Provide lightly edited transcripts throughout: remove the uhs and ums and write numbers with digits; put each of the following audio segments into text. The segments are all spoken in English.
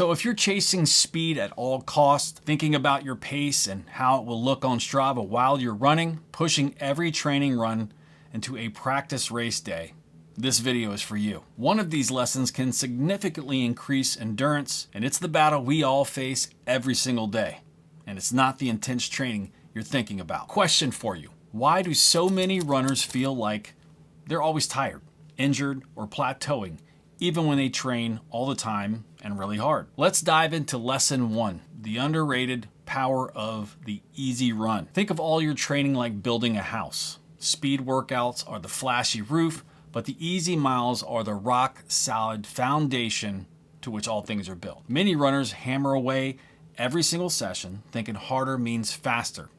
So if you're chasing speed at all costs, thinking about your pace and how it will look on Strava while you're running, pushing every training run into a practice race day, this video is for you. One of these lessons can significantly increase endurance, and it's the battle we all face every single day. And it's not the intense training you're thinking about. Question for you: why do so many runners feel like they're always tired, injured, or plateauing, even when they train all the time and really hard? Let's dive into lesson 1, the underrated power of the easy run. Think of all your training like building a house. Speed workouts are the flashy roof, but the easy miles are the rock-solid foundation to which all things are built. Many runners hammer away every single session, thinking harder means faster.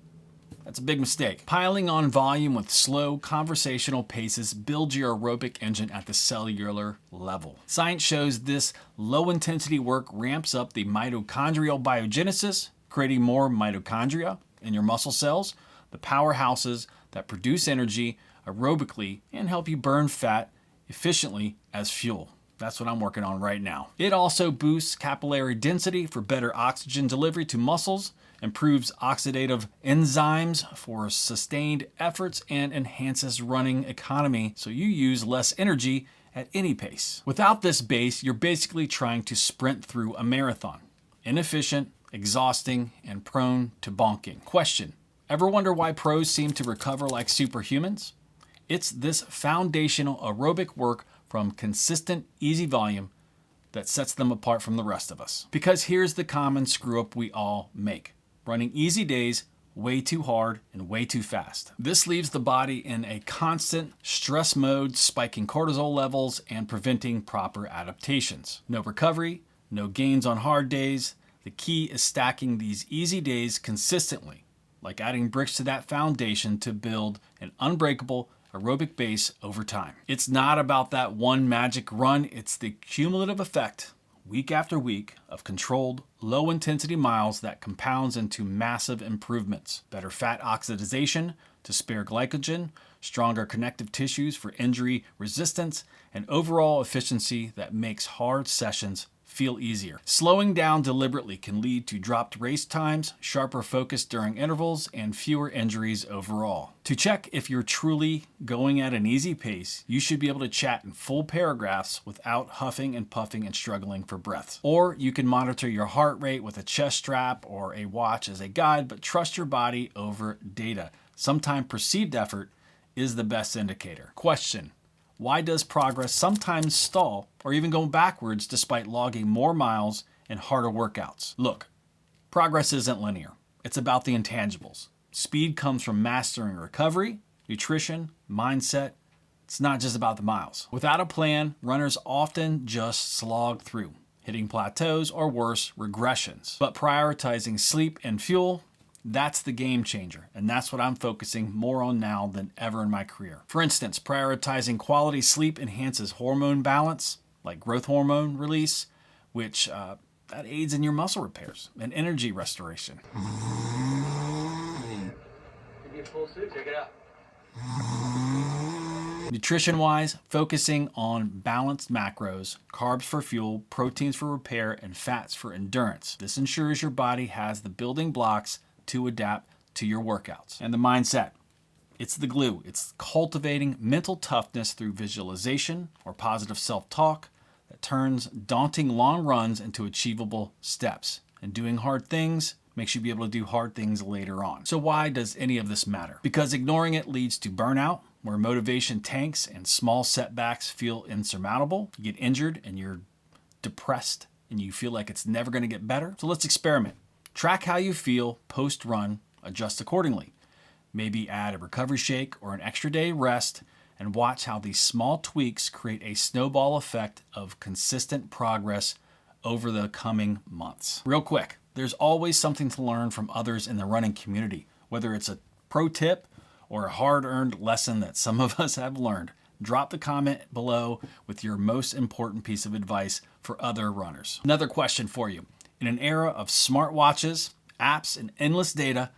That's a big mistake. Piling on volume with slow, conversational paces builds your aerobic engine at the cellular level. Science shows this low-intensity work ramps up the mitochondrial biogenesis, creating more mitochondria in your muscle cells, the powerhouses that produce energy aerobically and help you burn fat efficiently as fuel. That's what I'm working on right now. It also boosts capillary density for better oxygen delivery to muscles, improves oxidative enzymes for sustained efforts, and enhances running economy so you use less energy at any pace. Without this base, you're basically trying to sprint through a marathon. Inefficient, exhausting, and prone to bonking. Question: ever wonder why pros seem to recover like superhumans? It's this foundational aerobic work from consistent, easy volume that sets them apart from the rest of us. Because here's the common screw-up we all make: running easy days way too hard and way too fast. This leaves the body in a constant stress mode, spiking cortisol levels and preventing proper adaptations. No recovery, no gains on hard days. The key is stacking these easy days consistently, like adding bricks to that foundation to build an unbreakable aerobic base over time. It's not about that one magic run, it's the cumulative effect, week after week, of controlled, low-intensity miles that compounds into massive improvements. Better fat oxidation to spare glycogen, stronger connective tissues for injury resistance, and overall efficiency that makes hard sessions feel easier. Slowing down deliberately can lead to dropped race times, sharper focus during intervals, and fewer injuries overall. To check if you're truly going at an easy pace, you should be able to chat in full paragraphs without huffing and puffing and struggling for breath. Or you can monitor your heart rate with a chest strap or a watch as a guide, but trust your body over data. Sometimes perceived effort is the best indicator. Question: why does progress sometimes stall or even go backwards despite logging more miles and harder workouts? Look, progress isn't linear. It's about the intangibles. Speed comes from mastering recovery, nutrition, mindset. It's not just about the miles. Without a plan, runners often just slog through, hitting plateaus or worse, regressions. But prioritizing sleep and fuel, that's the game changer, and that's what I'm focusing more on now than ever in my career. For instance, prioritizing quality sleep enhances hormone balance, like growth hormone release, which that aids in your muscle repairs and energy restoration. Give you a full suit, check it out. Nutrition-wise, focusing on balanced macros, carbs for fuel, proteins for repair, and fats for endurance. This ensures your body has the building blocks to adapt to your workouts. And the mindset, it's the glue. It's cultivating mental toughness through visualization or positive self-talk that turns daunting long runs into achievable steps. And doing hard things makes you be able to do hard things later on. So why does any of this matter? Because ignoring it leads to burnout, where motivation tanks and small setbacks feel insurmountable. You get injured and you're depressed and you feel like it's never going to get better. So let's experiment. Track how you feel post-run, adjust accordingly. Maybe add a recovery shake or an extra day rest, and watch how these small tweaks create a snowball effect of consistent progress over the coming months. Real quick, there's always something to learn from others in the running community, whether it's a pro tip or a hard-earned lesson that some of us have learned. Drop the comment below with your most important piece of advice for other runners. Another question for you. In an era of smartwatches, apps, and endless data,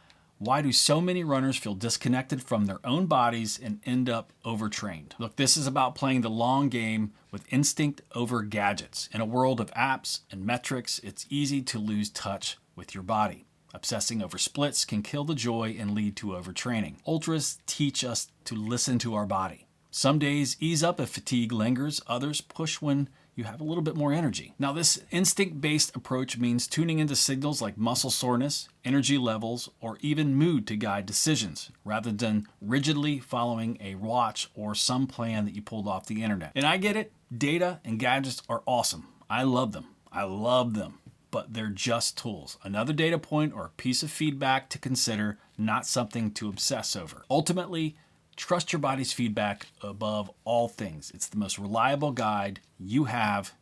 Why do so many runners feel disconnected from their own bodies and end up overtrained? Look, this is about playing the long game with instinct over gadgets. In a world of apps and metrics, it's easy to lose touch with your body. Obsessing over splits can kill the joy and lead to overtraining. Ultras teach us to listen to our body. Some days ease up if fatigue lingers, others push when you have a little bit more energy. Now, this instinct-based approach means tuning into signals like muscle soreness, energy levels, or even mood to guide decisions, rather than rigidly following a watch or some plan that you pulled off the internet. And I get it, data and gadgets are awesome. I love them. But they're just tools. Another data point or a piece of feedback to consider, not something to obsess over. Ultimately, trust your body's feedback above all things. It's the most reliable guide you have,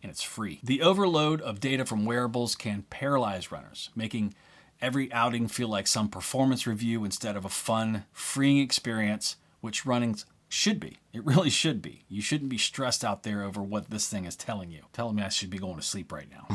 and it's free. The overload of data from wearables can paralyze runners, making every outing feel like some performance review instead of a fun, freeing experience, which running should be. It really should be. You shouldn't be stressed out there over what this thing is telling you. Telling me I should be going to sleep right now.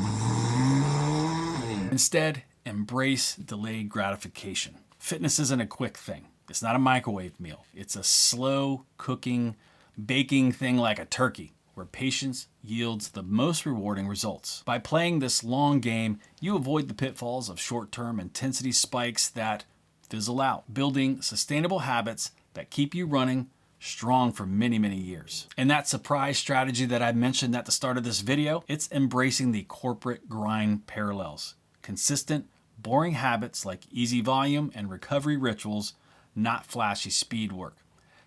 Instead, embrace delayed gratification. Fitness isn't a quick thing. It's not a microwave meal. It's a slow cooking, baking thing like a turkey, where patience yields the most rewarding results. By playing this long game, you avoid the pitfalls of short-term intensity spikes that fizzle out, building sustainable habits that keep you running strong for many, many years. And that surprise strategy that I mentioned at the start of this video, it's embracing the corporate grind parallels. Consistent, boring habits like easy volume and recovery rituals, not flashy speed work.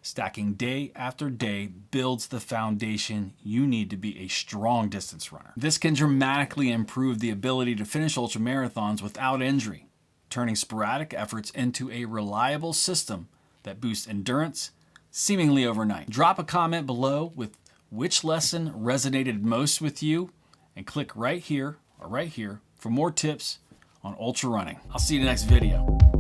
Stacking day after day builds the foundation you need to be a strong distance runner. This can dramatically improve the ability to finish ultramarathons without injury, turning sporadic efforts into a reliable system that boosts endurance seemingly overnight. Drop a comment below with which lesson resonated most with you, and click right here or right here for more tips on ultra running. I'll see you in the next video.